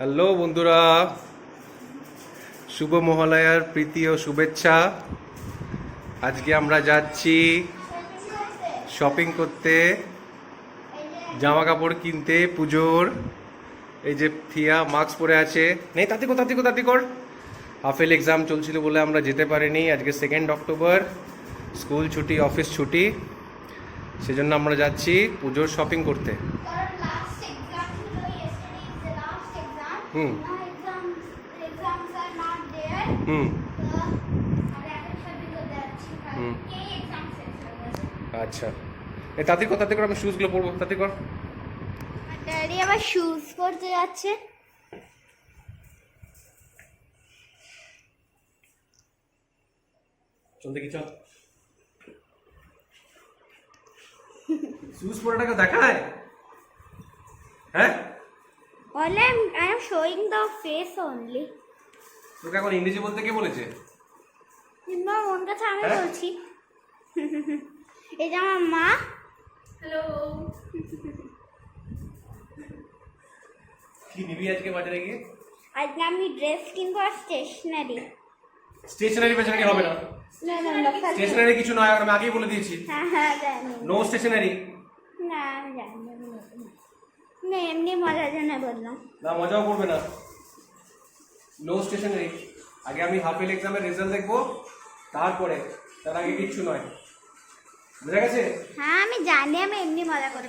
Hello বন্ধুরা, শুভ মহালয়ার প্রীতি ও শুভেচ্ছা। আজকে আমরা যাচ্ছি শপিং করতে, জামা কাপড় কিনতে পুজোর। এই যে থিয়া মাস্ক পরে আছে, নেই তাতে কর। হাফেল এক্সাম চলছিল বলে আমরা যেতে পারিনি। আজকে 2 অক্টোবর, স্কুল ছুটি, অফিস ছুটি, সেজন্য আমরা যাচ্ছি পুজোর শপিং করতে। হুম হুম হুম আচ্ছা, এই তাতে কর, আমি শুজগুলো পরবো, তাতে কর। ড্যাডি আবার শুজ পরতে যাচ্ছে। চল দেখি, চল। শুজ পরাটাকে দেখায়, হ্যাঁ? Only I am showing the face only. তোকে এখন ইংরেজি বলতে কে বলেছে? কিন্তু ওর কাছে আমি হ্যাঁ? বলছি। এই যে আমার মা। হ্যালো। কি নিবি আজকে বাজারে গিয়ে? আজকে আমি ড্রেস কিনবো আর স্টেশনারি। স্টেশনারি পেছনারি হবে না, না স্টেশনারি কিছু নয়, আমি আগেই বলে দিয়েছি। হ্যাঁ জানি। No stationery. না আমি জানি না, এমনি মজার জন্য বললাম। না, মজাও করবে না। No stationery. আগে আমি হাফেল এক্সামের রেজাল্ট দেখবো, তারপরে, তার আগে কিচ্ছু নয়। বুঝা গেছে? হ্যাঁ আমি জানি, আমি এমনি মজা করছি।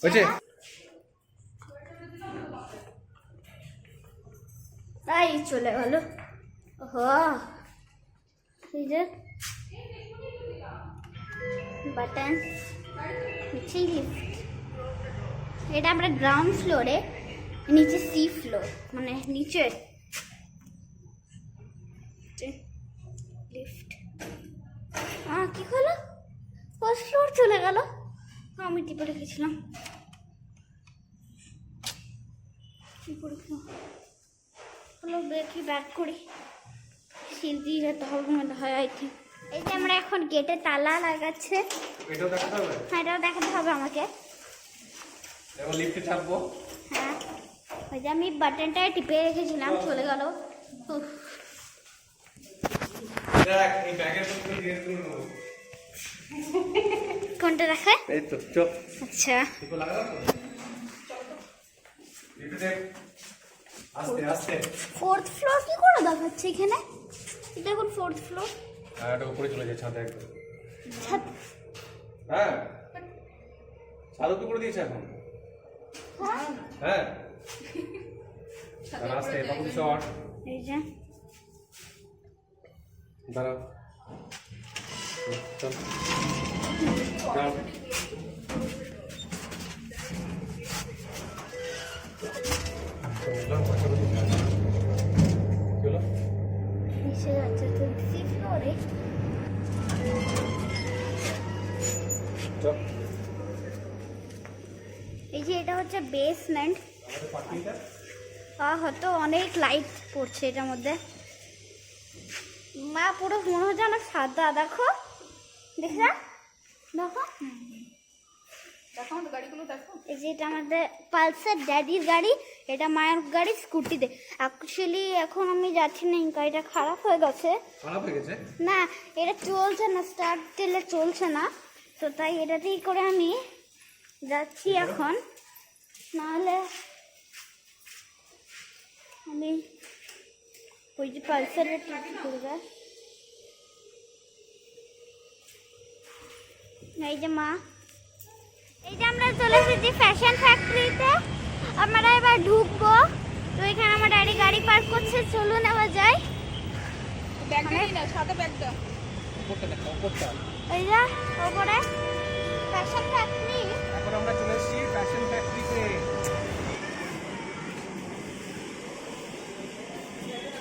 হয়েছে? তাই চলে গেল। ওহো, এই যে বাটন, নিচে লিফট। এটা আমরা গ্রাউন্ড ফ্লোরে, নিচে সি ফ্লোর, মানে নিচে লিফট। কি হলো? ফার্স্ট ফ্লোর চলে গেল। আমি টিপে রেখেছিলাম। কি করেছিলাম? হলো দেখি, ব্যাক করি। সিল দিয়ে যেতে হবে মনে হয়, আই থিঙ্ক। এই যে আমরা এখন গেটে তালা লাগাচ্ছে। এটাও দেখাতে হবে? হ্যাঁ, এটাও দেখাতে হবে আমাকে। এখন লিফটে চাপবো। হ্যাঁ, ওই যে আমি বাটনটা টিপে রেখেছিলাম, চলে গেল। দেখ, এই ব্যাগের মধ্যে দিয়ে তুলে নেবো। কোনটা দেখায়? এই তো, চল। আচ্ছা, এগুলো লাগা দাও তো। লিফটে আস্তে আস্তে। ফোর্থ ফ্লোর কি করে দেখাচ্ছে এখানে? দেখুন ফোর্থ ফ্লোর। আর এটা উপরে চলে যায়, ছাদে একদম। ছাদ? হ্যাঁ, ছাদ উপরে করে দিয়েছে এখন। হ্যাঁ, দাঁড়া, আস্তে, বাবু শর্ট। এই যে দাঁড়া, চল, চল। এসে যাচ্ছে তো সি ফ্লোরে। এই যে এটা হচ্ছে বেসমেন্ট। হয়তো অনেক লাইট পড়ছে এটার মধ্যে। মা পুরো মনে হচ্ছে অনেক সাদা, দেখো দেখো দেখো। দেখো আমাদের গাড়িগুলো দেখো। এই যে এটা আমাদের পালসার ড্যাডির গাড়ি, এটা মায়ের গাড়ি স্কুটিতে। অ্যাকচুয়ালি এখন আমি যাচ্ছি না, গাড়িটা খারাপ হয়ে গেছে। খারাপ হয়ে গেছে? না, এটা চলছে না, স্টার্ট দিলে চলছে না, তো তাই এটাতেই করে আমি যাচ্ছি এখন। নাহলে আমি ওই যে পালসারের ট্রিপ করবে। এই যে মা, এই যে আমরা চলে এসেছি ফ্যাশন ফ্যাক্টরিতে। আমরা এবার ঢুকবো। তো এখানে আমার ড্যাডি গাড়ি পার্ক করছে, চলুন এবার যাই। ব্যাগটা নিয়ে নাও, সাদা ব্যাগটা। উপরটা দেখো, উপরটা। এই যে ওপরে ফ্যাশন ফ্যাক্টরি। এখন আমরা চলে এসেছি ফ্যাশন ফ্যাক্টরিতে।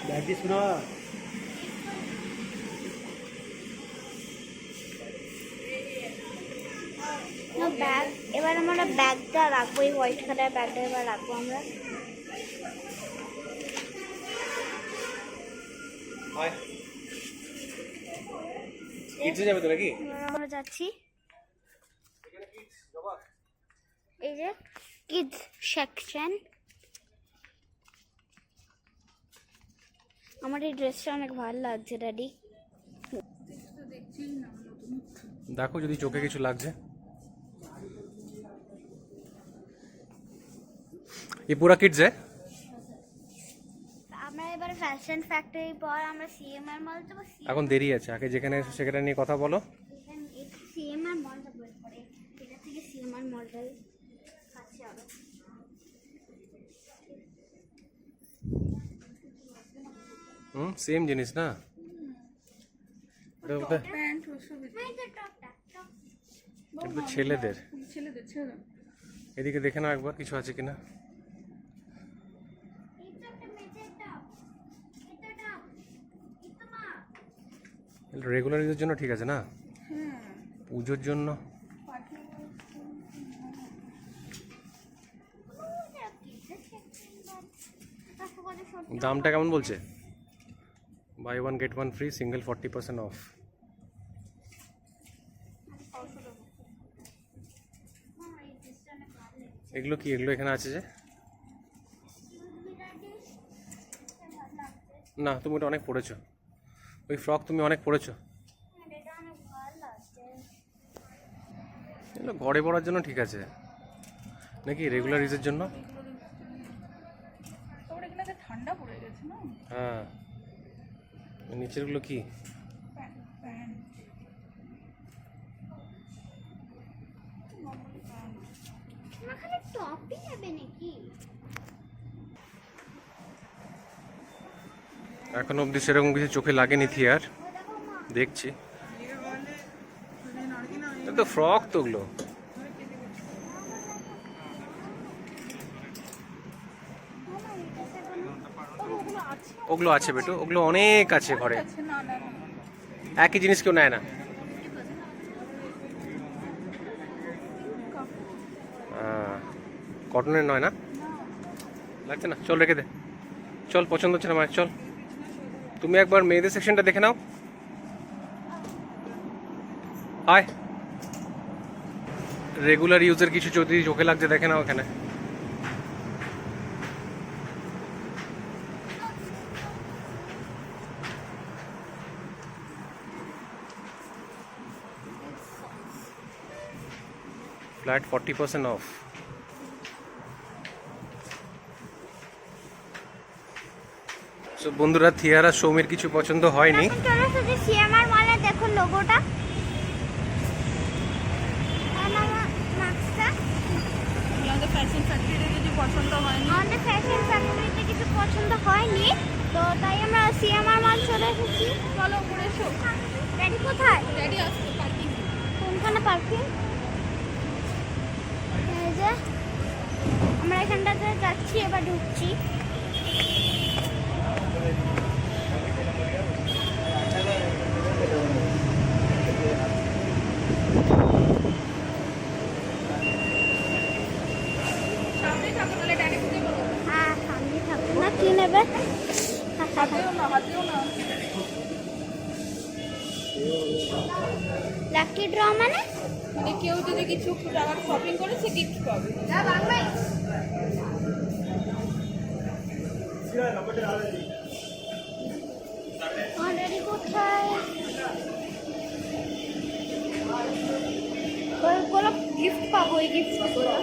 ব্যাগ শোনা। ব্যাগ, এবার আমরা ব্যাগটা রাখবো, এই হোয়াইট কালার ব্যাগটা এবার রাখবো আমরা। কিডসে যাবে তো নাকি? এবার আমরা যাচ্ছি। এই যে কিডস সেকশন। আমার এই ড্রেসটা অনেক ভালো লাগছে ড্যাডি। দেখো যদি চোখে কিছু লাগছে। ये पूरा किड्स है। আমরা এবার ফ্যাশন ফ্যাক্টরি পর আমরা সিএমআর মল যাবো। এখন দেরি আছে, আগে যেখানে এসো সেখানে নিয়ে কথা বলো। সিএমআর মল যাবো পরে, এটা থেকে সিএমআর মলটাই কাছে হবে। সেম জিনিস না, এটা বোধহয় প্যান্ট ওসব এই যে টপটা টপ। এটা তো ছেলেদের। ছেলেদের ছেলে। এদিকে দেখে নাও একবার কিছু আছে কিনা। এই তো একটা মেচের টপ, এটা টপ, এটা মা। রেগুলার ইউজের জন্য ঠিক আছে না, হ্যাঁ পুজোর জন্য দামটা কেমন বলছে? Buy one get one free, single 40% off. এগুলো কি, এগুলো এখানে আছে যে? না, তুমি ওটা অনেক পড়েছো, ওই ফ্রক তুমি অনেক পড়েছো। এগুলো ঘরে পরার জন্য ঠিক আছে নাকি রেগুলার ইউজের জন্য? তোর এখানে তো ঠান্ডা পড়ে গেছে না। হ্যাঁ, নিচেরগুলো কি? প্যান্ট প্যান্ট এখানে টপই নেবে নাকি? এখন অবধি সেরকম কিছু চোখে লাগেনি থিয়ার, দেখছি। এটা তো ফ্রক তো ওগুলো। ওগুলো আছে বেটু, ওগুলো অনেক আছে ঘরে, আছে না না না। একই জিনিস কেউ নেয় না। কটনের নয় না, লাগছে না, চল রেখে দে, চল পছন্দ হচ্ছে না মায়ের, চল। তুমি একবার মেয়েদের সেকশনটা দেখে নাও। আয়, রেগুলার ইউজের কিছু যদি চোখে লাগছে দেখে নাও এখানে। Flat 40% of. সো বন্ধুরা, থিয়ারা সৌমির কিছু পছন্দ হয়নি। এখন চলে এসেছি সিএমআর মলে, দেখুন লোগোটা। আমার মাস্কটা আমাদের ফ্যাশন ফ্যাক্টরিতে কিছু পছন্দ হয়নি। আমাদের ফ্যাশন ফ্যাক্টরিতে কিছু পছন্দ হয়নি, তো তাই আমরা সিএমআর মল চলে এসেছি। চলো উপরে এসো। ড্যাডি কোথায়? ড্যাডি আসছে পার্কিং। কোনখানে পার্কিং? এই যে আমরা এখানটাতে যাচ্ছি, এবার ঢুকছি। সামনে থাকো তাহলে ড্যাডি খুঁজে বলো। হ্যাঁ, সামনে থাকুন না, কি নেবে? হাতেও না হাতেও না। লাকি ড্র মানে? মানে কেউ যদি কিছু টাকা শপিং করে সে গিফট পাবে। যা বাংলায় অলরেডি কোথায়? ওইগুলো গিফট পাবো, ওই গিফটগুলো।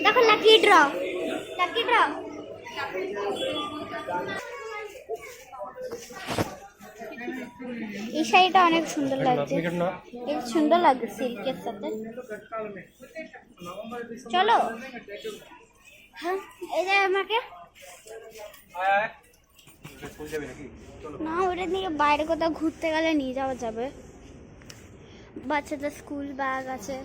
দেখো লাকি ড্র, লাকি ড্র। এই শাড়িটা অনেক সুন্দর লাগছে, এই সুন্দর লাগছে সিল্কের সাথে। চলো, হ্যাঁ এই যে আমাকে না, ওটা নিয়ে বাইরে কোথাও ঘুরতে গেলে নিয়ে যাওয়া যাবে। বাচ্চাদের স্কুল ব্যাগ আছে।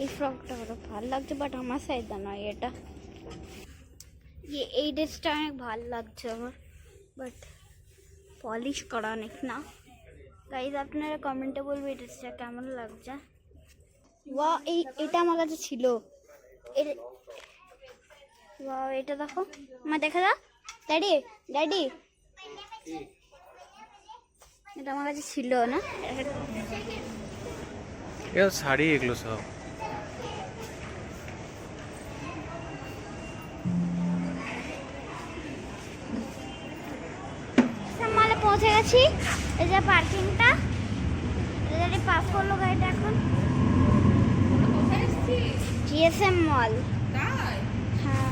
এই ফ্রকটা ওটা ভালো লাগছে, বাট আমার সাইজটা নয় এটা। এই ড্রেসটা অনেক ভালো লাগছে আমার, বাট পলিশ করা অনেক না। গাইজ আপনারা কমেন্টে বলবে এই ড্রেসটা কেমন লাগছে। ওয়া এটা আমার কাছে ছিল। ওয়া এটা দেখো, মা দেখা যা। ড্যাডি ড্যাডি এটা আমার কাছে ছিল না। এ শাড়ি এগুলো সব। মলে পৌঁছে গেছি। এই যে পার্কিংটা, পাস করলো গাড়িটা এখন। কোথায় এসেছিস? জিএসএম মল। তাই? হ্যাঁ,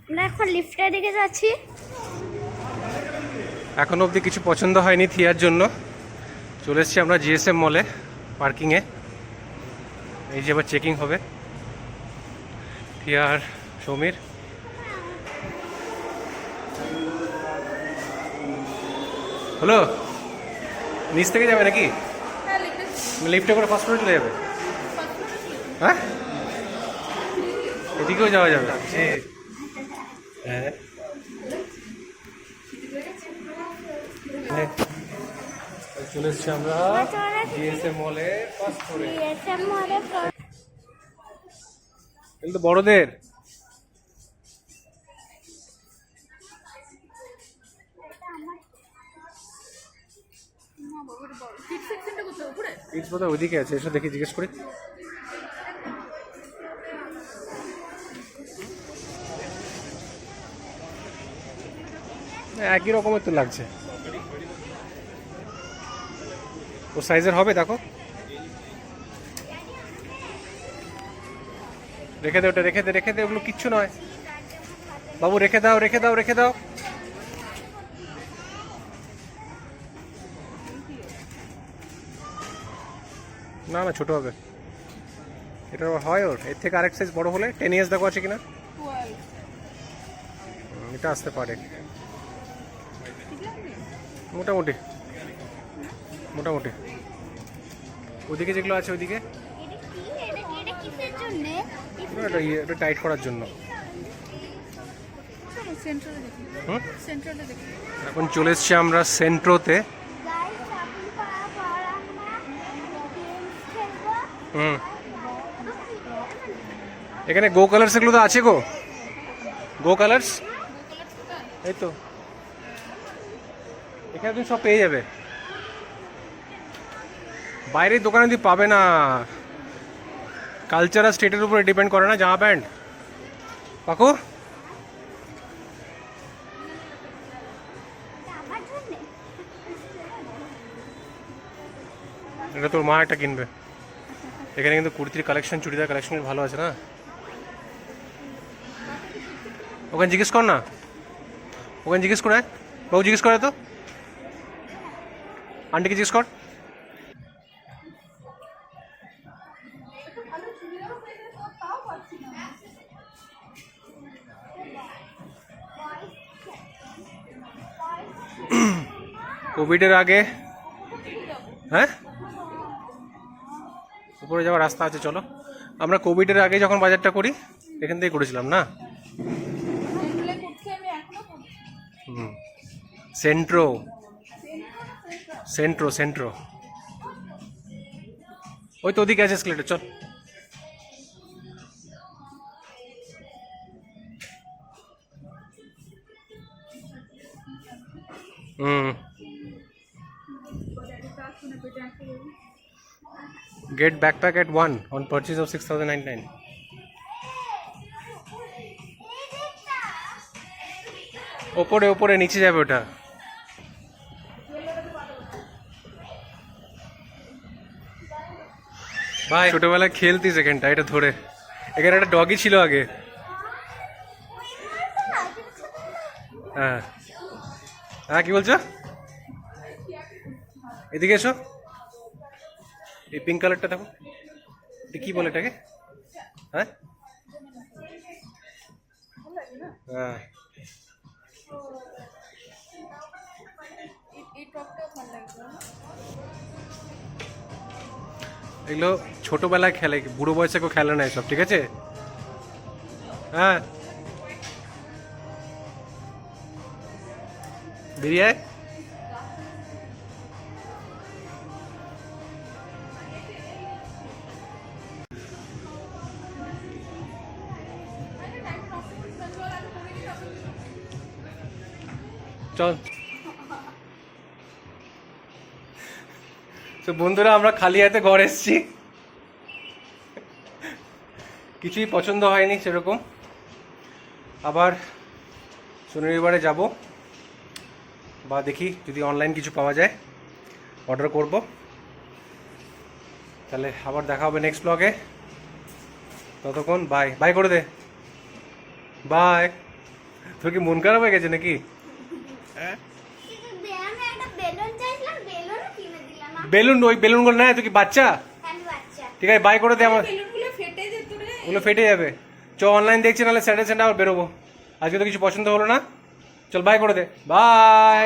আমরা এখন লিফটের দিকে যাচ্ছি। এখনো অবধি কিছু পছন্দ হয়নি থিয়ার জন্য। চলে এসেছি আমরা জিএসএম মলে পার্কিংয়ে। এই যে আবার চেকিং হবে থিয়ার সমীর। হলো, নিচ থেকে যাবে নাকি? হ্যাঁ, লিখেছি। লিফটে করে ফার্স্ট ফ্লোরে চলে যাবে? হ্যাঁ, এদিকেও যাওয়া যাবে। হ্যাঁ, চলে এসছি আমরা জিএসএম মলে ফার্স্ট ফ্লোরে। জিএসএম মলে এগুলো তো বড়দের। কিডস সেকশনটা কোথায়? উপরে? কিডস বোধহয় ওইদিকে আছে, এসে দেখি জিজ্ঞেস করি। একই রকমের তো লাগছে। ও সাইজের হবে, দেখো। রেখে দে ওটা, রেখে দে ওগুলো কিচ্ছু নয় বাবু, রেখে দাও। না না, ছোট হবে। এটা হয় ওর এর থেকে আরেক সাইজ বড় হলে 10 ইয়ার্স দেখো আছে কিনা। 12। এটা আসতে পারে মোটামুটি। ওদিকে যেগুলো আছে ওইদিকে এটা কিসের জন্য? এটা টাইট করার জন্য। চলো সেন্ট্রালে দেখি। হুম, সেন্ট্রালে দেখি। এখন চলে এসছি আমরা সেন্ট্রোতে। গাইস, শপিং করার পর আমরা গেমস খেলবো। হুম, এখানে গো কালার্স এগুলো তো আছে গো কালার্স। এই তো এখানে তুমি সব পেয়ে যাবে, বাইরের দোকানে তুমি পাবে না। কালচার আর স্টেটের উপরে ডিপেন্ড করে না জামা প্যান্ট। পাকু, আমার জন্য এটা তোর মা একটা কিনবে। এখানে কিন্তু কুর্তির কালেকশন, চুড়িদার কালেকশন ভালো আছে না। ওখানে জিজ্ঞেস কর না, বাবু জিজ্ঞেস করে তো, আন্টিকে জিজ্ঞেস কর। কোভিডের আগে, হ্যাঁ উপরে যাওয়ার রাস্তা আছে, চলো। আমরা কোভিডের আগে যখন বাজারটা করি এখান থেকে করেছিলাম না। এগুলো করছি আমি এখনো করছি। হুম, সেন্ট্রো ওই তো ওদিকে আছে স্কেলেটর, চল। হুম, get backpack at 1 on purchase of 6,099. ওপরে নিচে যাবে ওটা। ভাই ছোটবেলায় খেলতিস এখানটা, এটা ধরে। এখানে একটা ডগি ছিল আগে। হ্যাঁ হ্যাঁ, কি বলছো? এদিকে এসো, এই পিঙ্ক কালারটা দেখো, এটা কি বলে এটাকে? হ্যাঁ হ্যাঁ, এই টপটাও ভালো লাগছে। এগুলো ছোটবেলায় খেলে, বুড়ো বয়সে কেউ খেলে না এসব, ঠিক আছে? হ্যাঁ, বেরিয়ে আয়। চল। তো বন্ধুরা আমরা খালি হাতে ঘর এসেছি, কিছুই পছন্দ হয়নি সেরকম। আবার শনিবারে যাব, বা দেখি যদি অনলাইন কিছু পাওয়া যায় অর্ডার করব। তাহলে আবার দেখা হবে নেক্সট ব্লগে। ততক্ষণ বাই বাই করে দে, বাই। তোর কি মন খারাপ হয়ে গেছে নাকি? বেলুন, ওই বেলুনগুলো না, তুই কি বাচ্চা? ঠিক আছে বাই করে দে আমার, বেলুনগুলো ফেটে যেত রে। ওগুলো ফেটে যাবে। চ অনলাইন দেখছি, নাহলে স্যাটারডে সানডে আবার বেরোবো। আজকে তো কিছু পছন্দ হলো না, চল বাই করে দে, বাই।